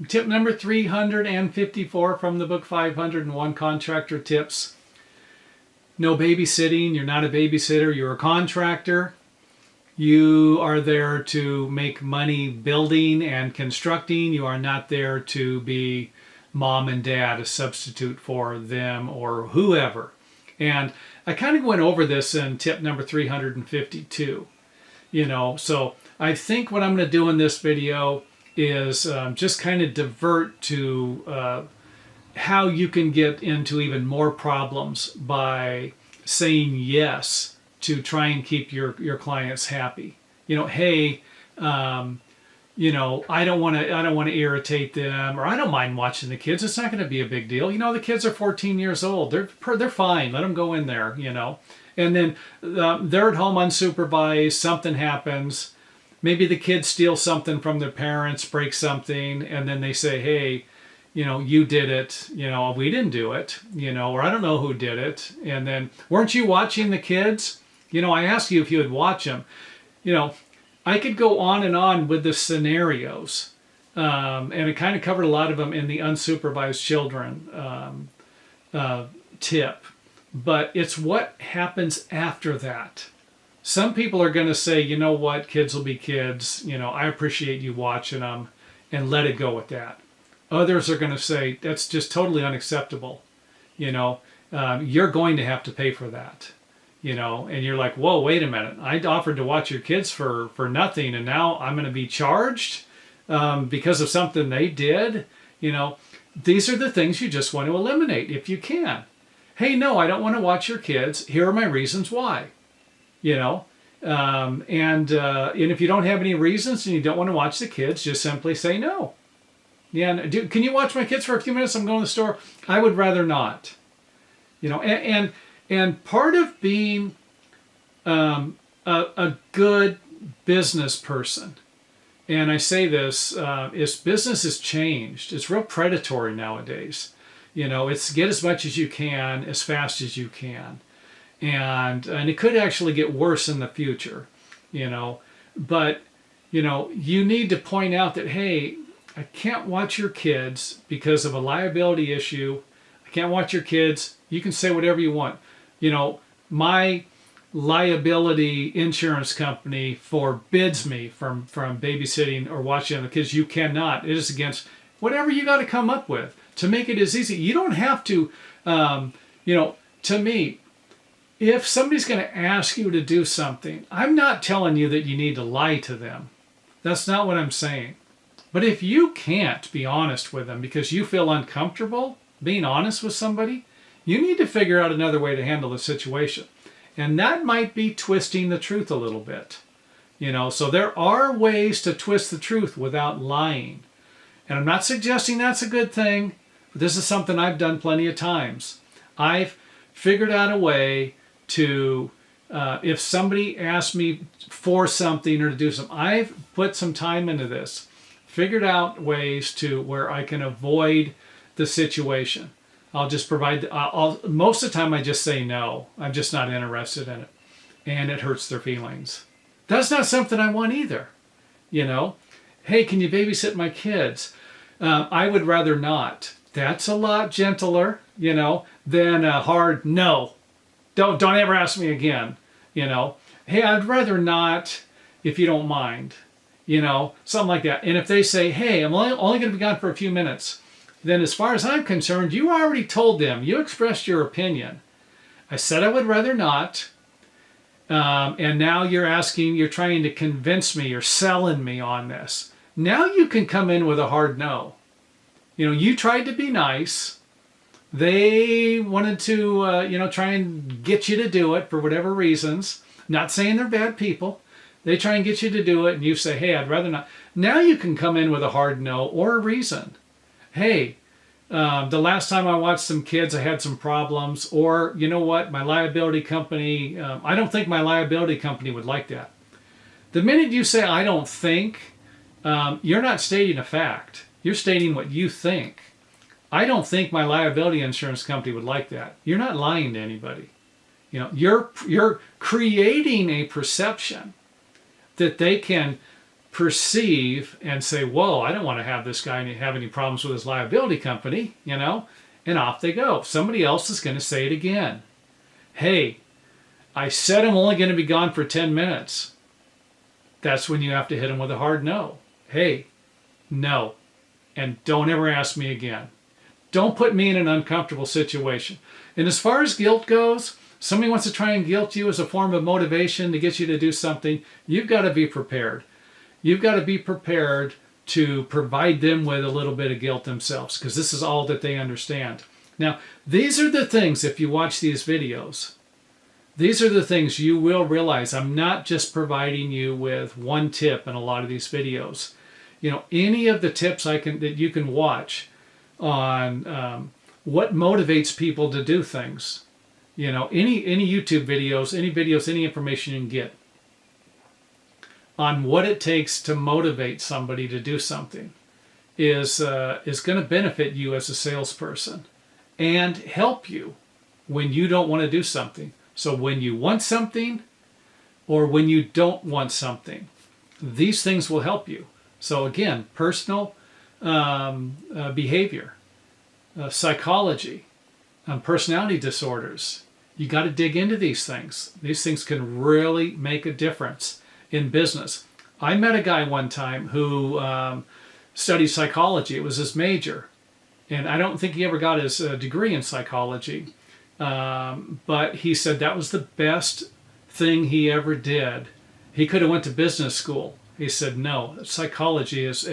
Tip number 354 from the book 501 Contractor Tips. No babysitting. You're not a babysitter. You're a contractor. You are there to make money building and constructing. You are not there to be mom and dad, a substitute for them or whoever. And I kind of went over this in tip number 352. So I think what I'm going to do in this video is just kind of divert to how you can get into even more problems by saying yes to try and keep your clients happy. Hey, I don't want to irritate them, or I don't mind watching the kids. It's not going to be a big deal. The kids are 14 years old. They're fine. Let them go in there. And then they're at home unsupervised. Something happens. Maybe the kids steal something from their parents, break something, and then they say, hey, you did it, we didn't do it, or I don't know who did it. And then, weren't you watching the kids? I asked you if you would watch them. I could go on and on with the scenarios. And it kind of covered a lot of them in the unsupervised children tip. But it's what happens after that. Some people are going to say, you know what, kids will be kids. I appreciate you watching them, and let it go with that. Others are going to say, that's just totally unacceptable. You're going to have to pay for that. And you're like, whoa, wait a minute. I offered to watch your kids for nothing, and now I'm going to be charged because of something they did. These are the things you just want to eliminate if you can. Hey, no, I don't want to watch your kids. Here are my reasons why. And if you don't have any reasons and you don't want to watch the kids, just simply say no. Yeah, can you watch my kids for a few minutes? I'm going to the store. I would rather not. And part of being a good business person, and I say this, is business has changed. It's real predatory nowadays. It's get as much as you can, as fast as you can. And it could actually get worse in the future, But, you need to point out that, hey, I can't watch your kids because of a liability issue. I can't watch your kids. You can say whatever you want. My liability insurance company forbids me from babysitting or watching the kids. You cannot. It is against whatever you got to come up with to make it as easy. You don't have to, to me, if somebody's going to ask you to do something, I'm not telling you that you need to lie to them. That's not what I'm saying. But if you can't be honest with them because you feel uncomfortable being honest with somebody, you need to figure out another way to handle the situation. And that might be twisting the truth a little bit. So there are ways to twist the truth without lying. And I'm not suggesting that's a good thing, but this is something I've done plenty of times. I've figured out a way to, if somebody asks me for something or to do something, I've put some time into this, figured out ways to where I can avoid the situation. I'll just provide, most of the time I just say no. I'm just not interested in it. And it hurts their feelings. That's not something I want either. Hey, can you babysit my kids? I would rather not. That's a lot gentler, than a hard no. Don't ever ask me again. Hey, I'd rather not if you don't mind. Something like that. And if they say, hey, I'm only going to be gone for a few minutes, then as far as I'm concerned, you already told them. You expressed your opinion. I said I would rather not. And now you're trying to convince me, you're selling me on this. Now you can come in with a hard no. You tried to be nice. They wanted to, try and get you to do it for whatever reasons. Not saying they're bad people. They try and get you to do it, and you say, hey, I'd rather not. Now you can come in with a hard no or a reason. Hey, the last time I watched some kids, I had some problems. Or, you know what, my liability company, I don't think my liability company would like that. The minute you say, I don't think, you're not stating a fact. You're stating what you think. I don't think my liability insurance company would like that. You're not lying to anybody. You're creating a perception that they can perceive and say, whoa, I don't want to have this guy have any problems with his liability company, and off they go. Somebody else is going to say it again. Hey, I said I'm only going to be gone for 10 minutes. That's when you have to hit them with a hard no. Hey, no. And don't ever ask me again. Don't put me in an uncomfortable situation. And as far as guilt goes, somebody wants to try and guilt you as a form of motivation to get you to do something. You've got to be prepared. You've got to be prepared to provide them with a little bit of guilt themselves, because this is all that they understand. Now, these are the things, if you watch these videos, these are the things you will realize. I'm not just providing you with one tip in a lot of these videos. Any of the tips that you can watch on what motivates people to do things. Any YouTube videos, any information you can get on what it takes to motivate somebody to do something is going to benefit you as a salesperson and help you when you don't want to do something. So when you want something or when you don't want something, these things will help you. So again, personal behavior, psychology, personality disorders. You got to dig into these things. These things can really make a difference in business. I met a guy one time who studied psychology. It was his major. And I don't think he ever got his degree in psychology. But he said that was the best thing he ever did. He could have went to business school. He said, no, psychology is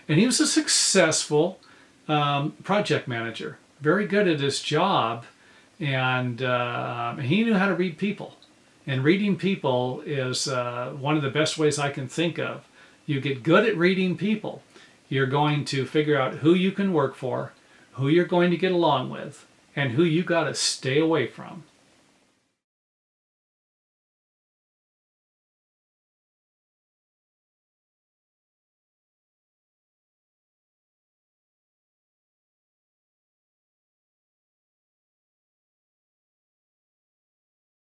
and he was a successful project manager, very good at his job. And he knew how to read people. And reading people is one of the best ways I can think of. You get good at reading people, you're going to figure out who you can work for, who you're going to get along with, and who you got to stay away from.